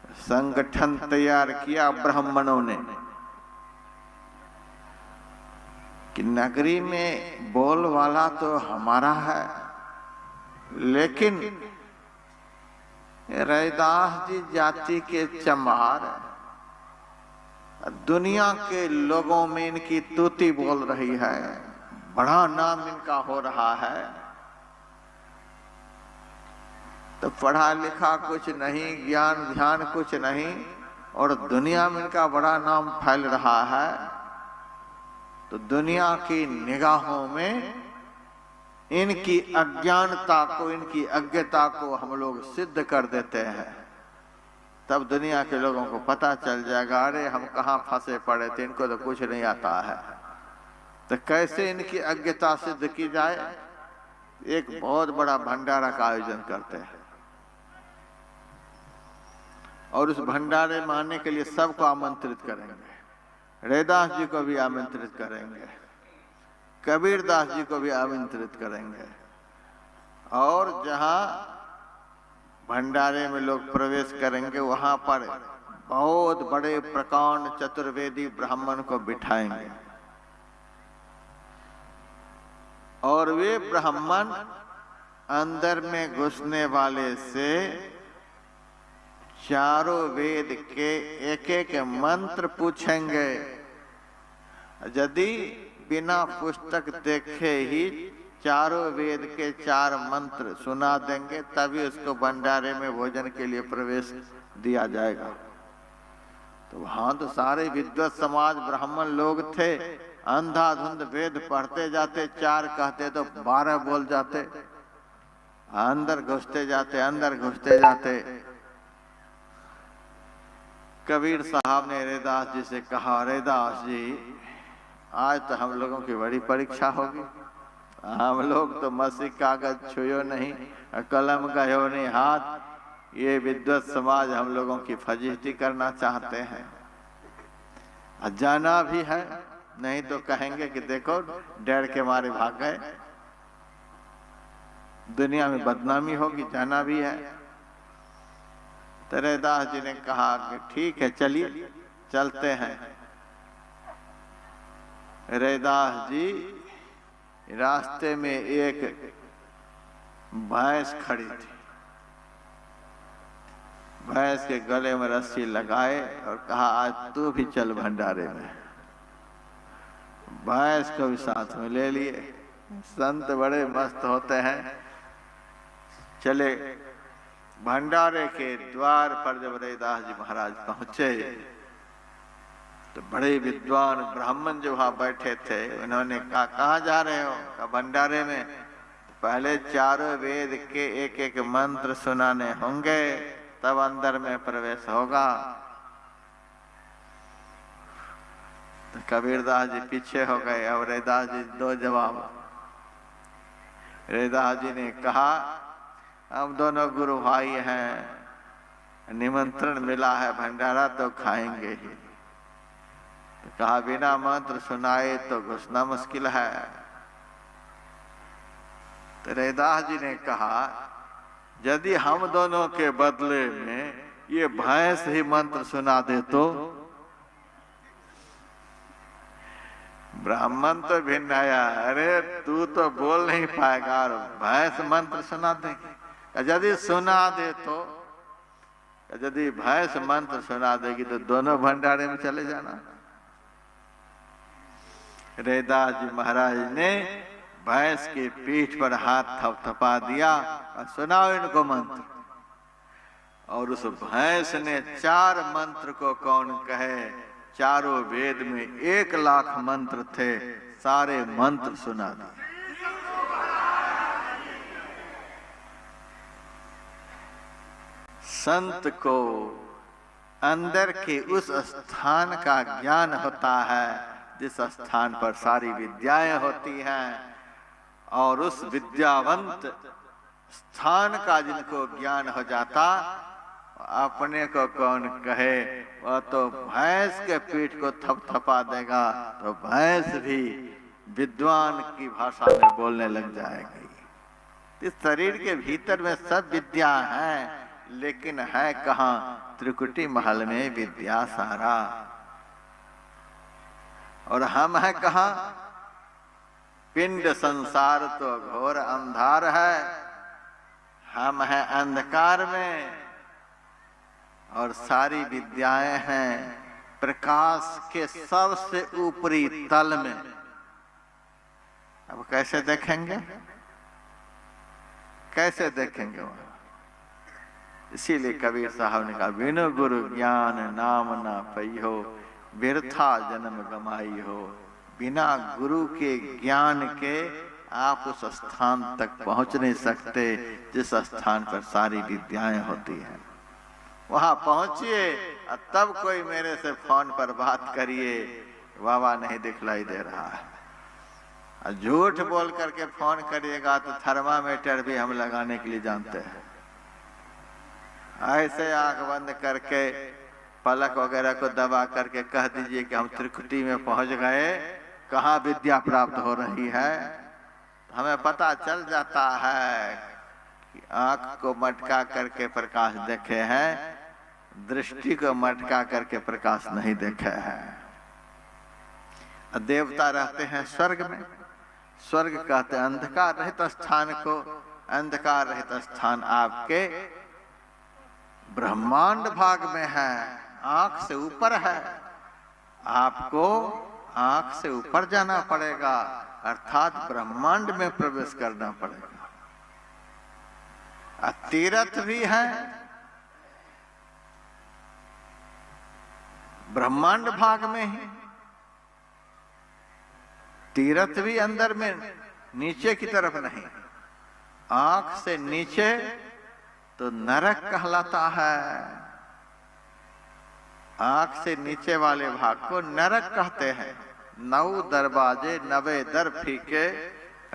संगठन तैयार किया ब्राह्मणों ने कि नगरी में बोलवाला तो हमारा है, लेकिन रैदास जी जाति के चमार दुनिया के लोगों में इनकी तूती बोल रही है, बड़ा नाम इनका हो रहा है। तो पढ़ा लिखा कुछ नहीं, ज्ञान ध्यान कुछ नहीं, और दुनिया में इनका बड़ा नाम फैल रहा है। तो दुनिया की निगाहों में इनकी अज्ञानता को, इनकी अज्ञता को हम लोग सिद्ध कर देते हैं। तब दुनिया के लोगों को पता चल जाएगा, अरे हम कहाँ फंसे पड़े थे, इनको तो कुछ नहीं आता है। तो कैसे इनकी अज्ञता सिद्ध की जाए? एक बहुत बड़ा भंडारा का आयोजन करते हैं, और उस भंडारे में आने के लिए सबको आमंत्रित करेंगे। रैदास जी को भी आमंत्रित करेंगे, कबीरदास जी को भी आमंत्रित करेंगे, और जहां भंडारे में लोग प्रवेश करेंगे वहां पर बहुत बड़े प्रकांड चतुर्वेदी ब्राह्मण को बिठाएंगे, और वे ब्राह्मण अंदर में घुसने वाले से चारों वेद के एक एक मंत्र पूछेंगे। यदि बिना पुस्तक देखे ही चारों वेद के 4 मंत्र सुना देंगे, तभी उसको भंडारे में भोजन के लिए प्रवेश दिया जाएगा। तो वहां तो सारे विद्वत समाज ब्राह्मण लोग थे, अंधाधुंध वेद पढ़ते जाते, 4 कहते तो 12 बोल जाते, अंदर घुसते जाते, अंदर घुसते जाते। कबीर साहब ने रैदास जी से कहा, रैदास जी आज तो हम लोगों की बड़ी परीक्षा होगी, हम लोग तो मसी कागज छुयो नहीं, कलम गयो नहीं हाथ, ये विद्वत समाज हम लोगों की फजीहती करना चाहते हैं, जाना भी है, नहीं तो कहेंगे कि देखो डर के मारे भाग गए, दुनिया में बदनामी होगी, जाना भी है। तो रैदास जी ने कहा कि ठीक है चलिए चलते हैं। रैदास जी रास्ते में एक भैंस खड़ी थी, भैंस के गले में रस्सी लगाए और कहा आज तू भी चल भंडारे में। भैंस को भी साथ में ले लिए। संत बड़े मस्त होते हैं। चले भंडारे के द्वार पर जब रैदास जी महाराज पहुंचे तो बड़े विद्वान ब्राह्मण जो वहां बैठे थे उन्होंने कहा कहाँ जा रहे हो? कहा भंडारे में। पहले चारों वेद के एक एक मंत्र सुनाने होंगे तब अंदर में प्रवेश होगा। तो कबीरदास जी पीछे हो गए। अब रैदास जी दो जवाब। रैदास जी ने कहा हम दोनों गुरु भाई हैं, निमंत्रण मिला है भंडारा तो खाएंगे ही। तो कहा बिना मंत्र सुनाए तो घुसना मुश्किल है। तो रैदास जी ने कहा यदि हम दोनों के बदले में ये भैंस ही मंत्र सुना दे तो? ब्राह्मण तो भिन्न आया, अरे तू तो बोल नहीं पाएगा और भैंस मंत्र सुना देगी। यदि सुना दे तो, यदि भैंस मंत्र सुना देगी तो दोनों भंडारे में चले जाना। रैदास जी महाराज ने भैंस की पीठ पर हाथ थपथपा दिया और सुनाओ इनको मंत्र। और उस भैंस ने 4 मंत्र को कौन कहे, चारों वेद में 1 लाख मंत्र थे, सारे मंत्र सुना दिए। संत को अंदर के उस स्थान का ज्ञान होता है जिस स्थान पर सारी विद्याएं होती हैं, और उस विद्यावंत स्थान का जिनको ज्ञान हो जाता अपने को कौन कहे। वह तो भैंस के पीठ को थपथपा देगा तो भैंस भी विद्वान की भाषा में बोलने लग जाएगी। इस शरीर के भीतर में सब विद्या है, लेकिन है कहाँ त्रिकुटी महल में विद्या सारा। और हम है कहाँ, पिंड संसार तो घोर अंधार है, हम हैं अंधकार में और सारी विद्याएं हैं प्रकाश के सबसे ऊपरी तल में। अब कैसे देखेंगे, कैसे देखेंगे वहां? इसीलिए कबीर साहब ने कहा, बिनु गुरु ज्ञान नाम ना पइहो, व्यर्था जन्म गमाई हो। बिना गुरु के ज्ञान के आप उस स्थान तक पहुंच नहीं सकते जिस स्थान पर सारी विद्याएं होती हैं। वहां पहुंचिए और तब कोई मेरे से फोन पर बात करिए, बाबा नहीं दिखलाई दे रहा है। और झूठ बोल करके फोन करिएगा तो थर्मामीटर भी हम लगाने के लिए जानते हैं। ऐसे आंख बंद करके पलक वगैरह को दबा करके कह दीजिए कि हम त्रिकुटी में पहुंच गए, कहाँ विद्या प्राप्त हो रही है। हमें पता चल जाता है कि आंख को मटका करके प्रकाश देखे हैं, दृष्टि को मटका करके प्रकाश नहीं देखे हैं। देवता रहते हैं स्वर्ग में, स्वर्ग कहते हैं अंधकार रहित स्थान को। अंधकार रहित स्थान आपके ब्रह्मांड भाग में है, आंख से ऊपर है। आपको आंख से ऊपर जाना पड़ेगा, अर्थात ब्रह्मांड में प्रवेश करना पड़ेगा। तीर्थ भी है, ब्रह्मांड भाग में ही। तीर्थ भी अंदर में, नीचे की तरफ नहीं। आंख से नीचे तो नरक कहलाता है। आंख से नीचे वाले भाग को नरक कहते हैं। 9 दरवाजे 90 दर फीके,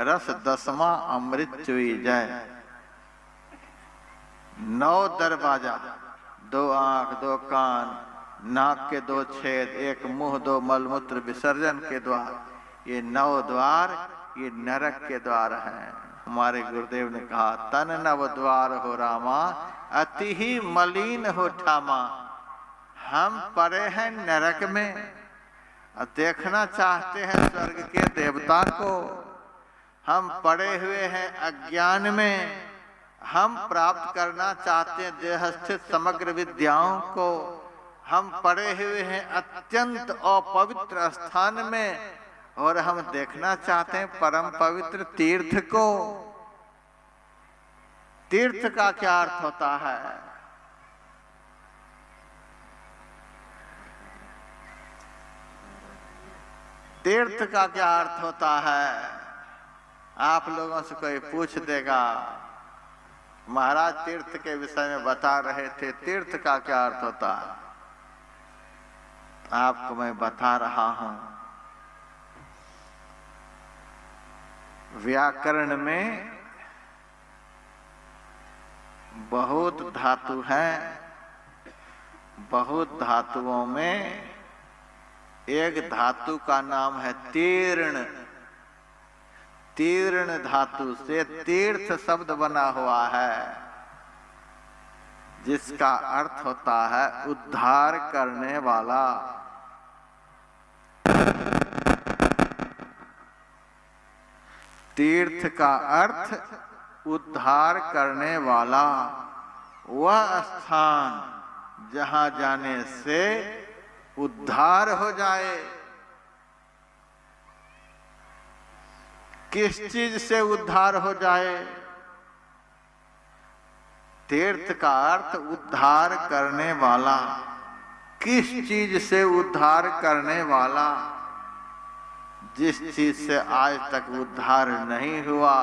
रस 10वां अमृत चुई जय। 9 दरवाजा, 2 आंख, 2 कान, नाक के 2 छेद, 1 मुंह, 2 मलमूत्र विसर्जन के द्वार। ये 9 द्वार ये नरक के द्वार हैं। हमारे गुरुदेव ने कहा, तन नव द्वार हो रामा, अति ही मलिन हो ठामा। हम पड़े हैं नरक में और देखना चाहते हैं स्वर्ग के देवता को। हम पड़े हुए हैं अज्ञान में, हम प्राप्त करना चाहते हैं देह स्थित समग्र विद्याओं को। हम पड़े हुए हैं अत्यंत अपवित्र स्थान में और हम देखना चाहते हैं परम पवित्र तीर्थ को। तीर्थ का क्या अर्थ होता है? तीर्थ का क्या अर्थ होता है? आप लोगों से कोई पूछ देगा, महाराज तीर्थ के विषय में बता रहे थे, तीर्थ का क्या अर्थ होता है? आपको मैं बता रहा हूं। व्याकरण में बहुत धातु हैं। बहुत धातुओं में एक धातु का नाम है तीर्ण। तीर्ण धातु से तीर्थ शब्द बना हुआ है, जिसका अर्थ होता है उद्धार करने वाला। तीर्थ का अर्थ उद्धार करने वाला, वह स्थान जहां जाने से उद्धार हो जाए। किस चीज से उद्धार हो जाए? तीर्थ का अर्थ उद्धार करने वाला। किस चीज से उद्धार करने वाला? जिस चीज से आज तक उद्धार नहीं हुआ,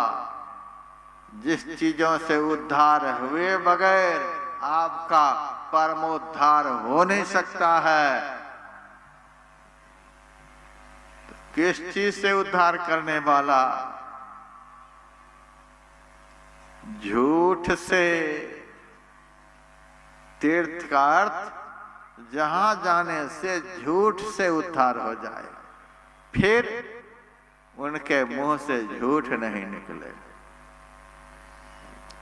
जिस चीजों से उद्धार हुए बगैर आपका परमोद्धार हो नहीं सकता है। तो किस चीज से उद्धार करने वाला? झूठ से। तीर्थ का अर्थ जहां जाने से झूठ से उद्धार हो जाए, फिर उनके मुंह से झूठ नहीं निकले।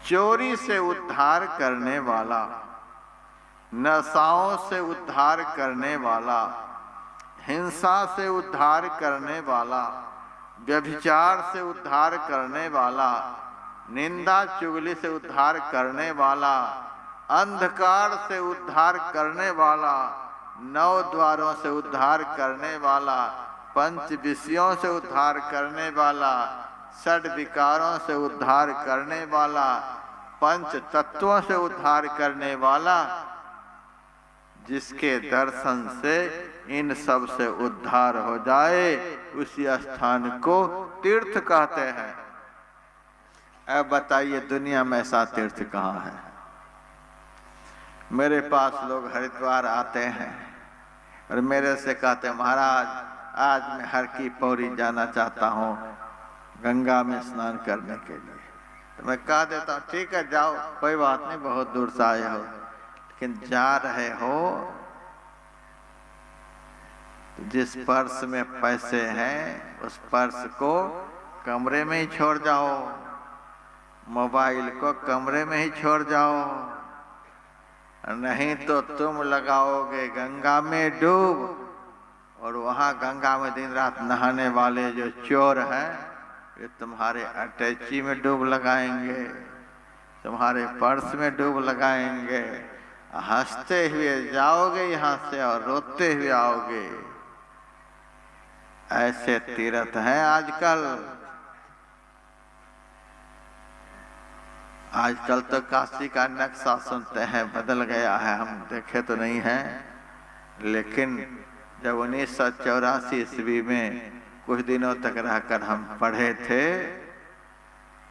चोरी से उद्धार करने वाला, नशाओं से उद्धार करने वाला, हिंसा से उद्धार करने वाला, व्यभिचार से उद्धार करने वाला, निंदा चुगली से उद्धार करने वाला, अंधकार से उद्धार करने वाला, नौ द्वारों से उद्धार करने वाला, पंच विषयों से उद्धार करने वाला, षड विकारों से उद्धार करने वाला, पंच तत्वों से उद्धार करने वाला, जिसके दर्शन से इन सब से उद्धार हो जाए उसी स्थान को तीर्थ कहते हैं। अब बताइए दुनिया में ऐसा तीर्थ कहाँ है? मेरे पास लोग हरिद्वार आते हैं और मेरे से कहते हैं महाराज आज मैं हर की पौड़ी जाना चाहता हूँ गंगा में स्नान करने के लिए। तो मैं कह देता हूँ ठीक है जाओ, कोई बात नहीं, बहुत दूर से आए हो, लेकिन जा रहे हो तो जिस पर्स में पैसे हैं उस पर्स को कमरे में ही छोड़ जाओ, मोबाइल को कमरे में ही छोड़ जाओ, नहीं तो तुम लगाओगे गंगा में डूब, और वहां गंगा में दिन रात नहाने वाले जो चोर हैं ये तुम्हारे अटैची में डूब लगाएंगे, तुम्हारे पर्स में डूब लगाएंगे, हंसते हुए जाओगे यहाँ से और रोते हुए आओगे। ऐसे तीर्थ हैं आजकल। आजकल तो काशी का नक्शा सुनते हैं बदल गया है, हम देखे तो नहीं हैं, लेकिन जब 1984 ईस्वी में कुछ दिनों तक रहकर हम पढ़े थे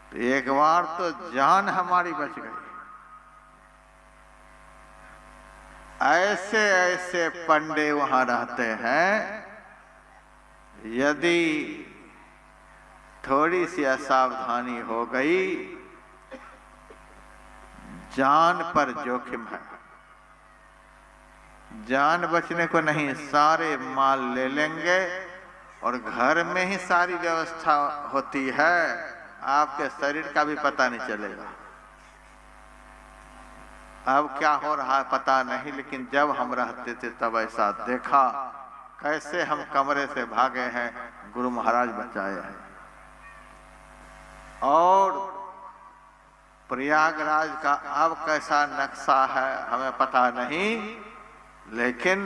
तो एक बार तो जान हमारी बच गई। ऐसे ऐसे पंडे वहां रहते हैं, यदि थोड़ी सी असावधानी हो गई जान पर जोखिम है। जान बचने को नहीं, सारे माल ले लेंगे और घर में ही सारी व्यवस्था होती है, आपके शरीर का भी पता नहीं चलेगा। अब क्या हो रहा है पता नहीं, लेकिन जब हम रहते थे तब ऐसा देखा, कैसे हम कमरे से भागे हैं, गुरु महाराज बचाए हैं। और प्रयागराज का अब कैसा नक्शा है हमें पता नहीं, लेकिन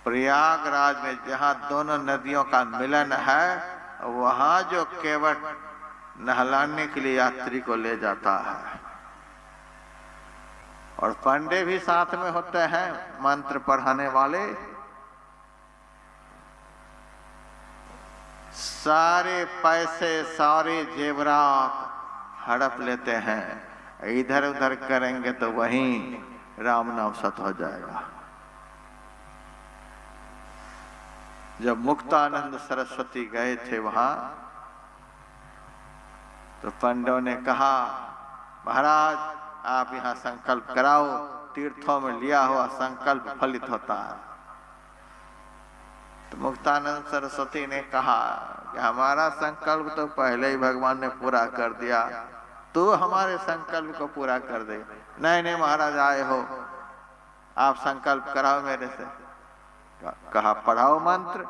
प्रयागराज में जहाँ दोनों नदियों का मिलन है वहाँ जो केवट नहलाने के लिए यात्री को ले जाता है, और पंडे भी साथ में होते हैं, मंत्र पढ़ाने वाले। सारे पैसे सारे जेवरात हड़प लेते हैं, इधर उधर करेंगे तो वहीं राम नाम सत हो जाएगा। जब मुक्तानंद सरस्वती गए थे वहां तो पंडितों ने कहा महाराज आप यहाँ संकल्प कराओ, तीर्थों में लिया हुआ संकल्प फलित होता है। तो मुक्तानंद सरस्वती ने कहा कि हमारा संकल्प तो पहले ही भगवान ने पूरा कर दिया, तू हमारे संकल्प को पूरा कर दे। नहीं नहीं महाराज आए हो, आप संकल्प कराओ मेरे से। कहा पढ़ाओ मंत्र।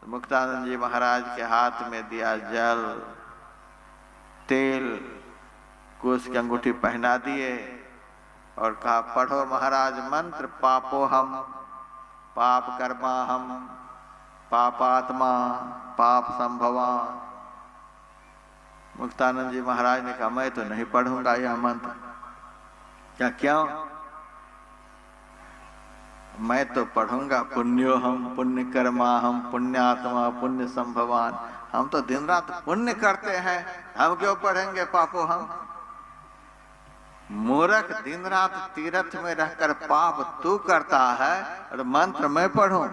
तो मुक्तानंद जी महाराज के हाथ में दिया जल, तेल, कुश की अंगूठी पहना दिए और कहा पढ़ो महाराज मंत्र, पापो हम पाप कर्मा हम पापात्मा पाप संभवा। मुक्तानंद जी महाराज ने कहा मैं तो नहीं पढ़ूंगा यह मंत्र। क्या क्यों? मैं तो पढ़ूंगा पुण्यो हम पुण्य कर्मा हम पुण्यात्मा पुण्य संभवान। हम तो दिन रात पुण्य करते हैं, हम क्यों पढ़ेंगे पापो हम। मूर्ख, दिन रात तीर्थ में रहकर पाप तू करता है और मंत्र मैं पढ़ूं?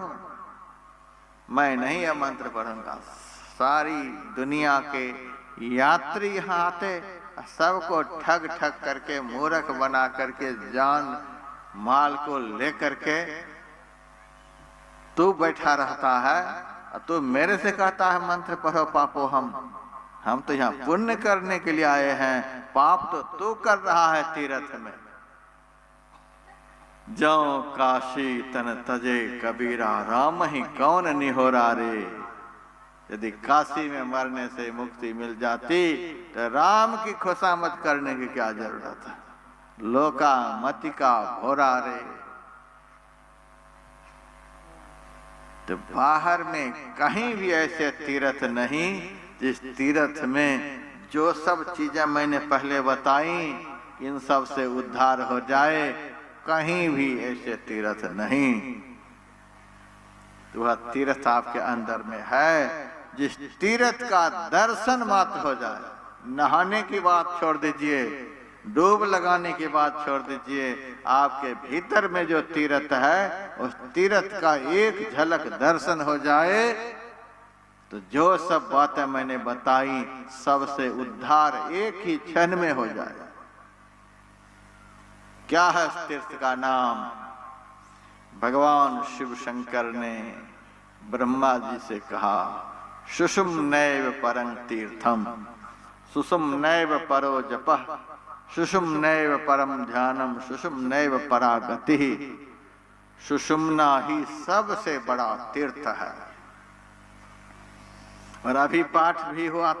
मैं नहीं यह मंत्र पढ़ूंगा। सारी दुनिया के यात्री यहाँ आते, सबको ठग ठग करके मूर्ख बना करके जान माल को लेकर के तू बैठा रहता है और तू मेरे से कहता है मंत्र पढ़ो पापो हम। हम तो यहाँ पुण्य करने के लिए आए हैं, पाप तो तू कर रहा है तीर्थ में। ज्यों काशी तन तजे कबीरा, राम ही कौन निहोरा रे। यदि काशी में मरने से मुक्ति मिल जाती तो राम की खुशामद करने की क्या जरूरत है। लोका मति का भोरा रे। तो बाहर में कहीं भी ऐसे तीर्थ नहीं जिस तीर्थ में जो सब चीजें मैंने पहले बताई इन सब से उद्धार हो जाए, कहीं भी ऐसे तीर्थ नहीं। तो वह तीर्थ आपके अंदर में है। जिस तीर्थ का दर्शन मात्र हो जाए, नहाने की बात छोड़ दीजिए, डूब लगाने की बात छोड़ दीजिए, आपके भीतर में जो तीर्थ है उस तीर्थ का एक झलक दर्शन हो जाए तो जो सब बातें मैंने बताई सबसे उद्धार एक ही क्षण में हो जाए। क्या है उस तीर्थ का नाम? भगवान शिव शंकर ने ब्रह्मा जी से कहा, सुषुम नैव परं तीर्थम, सुषुम नैव परो जपः, सुषुम नैव परम ध्यानम, सुषुम नैव परा गति। सुषुम्ना ही सबसे बड़ा तीर्थ है। और अभी पाठ भी हुआ